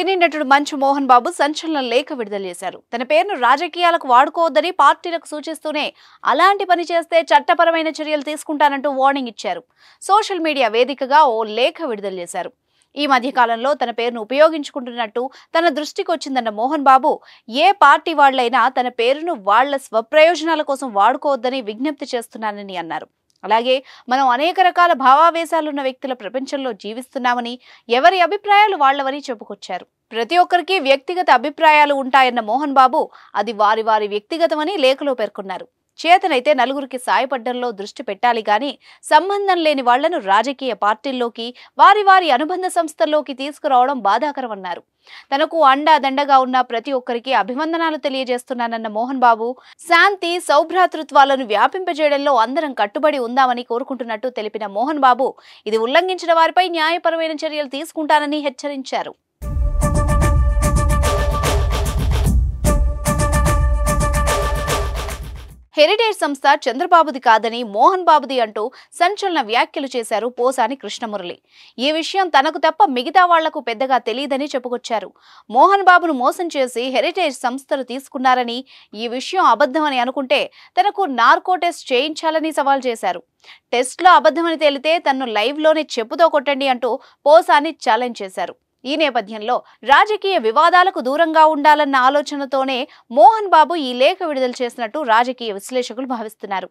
సినీ నటుడు మంచు మోహన్ బాబు సంచలన లేఖ విడుదల చేశారు. తన పేరును రాజకీయాలకు వాడుకోవద్దని పార్టీలకు సూచిస్తూనే అలాంటి పని చేస్తే చట్టపరమైన చర్యలు తీసుకుంటానంటూ వార్నింగ్ ఇచ్చారు. సోషల్ మీడియా వేదికగా ఓ లేఖ విడుదల చేశారు. ఈ మధ్య కాలంలో తన పేరును ఉపయోగించుకుంటున్నట్టు తన దృష్టికి వచ్చిందన్న మోహన్ బాబు, ఏ పార్టీ వాళ్లైనా తన పేరును వాళ్ల స్వప్రయోజనాల కోసం వాడుకోవద్దని విజ్ఞప్తి చేస్తున్నానని అన్నారు. అలాగే మనం అనేక రకాల భావావేశాలున్న వ్యక్తుల ప్రపంచంలో జీవిస్తున్నామని, ఎవరి అభిప్రాయాలు వాళ్లవని చెప్పుకొచ్చారు. ప్రతి ఒక్కరికి వ్యక్తిగత అభిప్రాయాలు ఉంటాయన్న మోహన్ బాబు, అది వారి వారి వ్యక్తిగతమని లేఖలో పేర్కొన్నారు. చేతనైతే నలుగురికి సాయపడ్డంలో దృష్టి పెట్టాలి గాని, సంబంధం లేని వాళ్లను రాజకీయ పార్టీల్లోకి, వారి వారి అనుబంధ సంస్థల్లోకి తీసుకురావడం బాధాకరమన్నారు. తనకు అండాదండగా ఉన్న ప్రతి ఒక్కరికి అభివందనాలు తెలియజేస్తున్నానన్న మోహన్ బాబు, శాంతి సౌభ్రాతృత్వాలను వ్యాపింపజేయడంలో అందరం కట్టుబడి ఉందామని కోరుకుంటున్నట్టు తెలిపిన మోహన్ బాబు, ఇది ఉల్లంఘించిన వారిపై న్యాయపరమైన చర్యలు తీసుకుంటానని హెచ్చరించారు. హెరిటేజ్ సంస్థ చంద్రబాబుది కాదని మోహన్ బాబుది అంటూ సంచలన వ్యాఖ్యలు చేశారు పోసాని కృష్ణమురళి. ఈ విషయం తనకు తప్ప మిగతా వాళ్లకు పెద్దగా తెలియదని చెప్పుకొచ్చారు. మోహన్ బాబును మోసం చేసి హెరిటేజ్ సంస్థలు తీసుకున్నారని, ఈ విషయం అబద్ధమని అనుకుంటే తనకు నార్కో టెస్ట్ చేయించాలని సవాల్ చేశారు. టెస్ట్లో అబద్ధమని తేలితే తనను లైవ్లోనే చెప్పుతో కొట్టండి అంటూ పోసాని ఛాలెంజ్ చేశారు. ఈ నేపథ్యంలో రాజకీయ వివాదాలకు దూరంగా ఉండాలన్న ఆలోచనతోనే మోహన్ బాబు ఈ లేఖ విడుదల చేసినట్టు రాజకీయ విశ్లేషకులు భావిస్తున్నారు.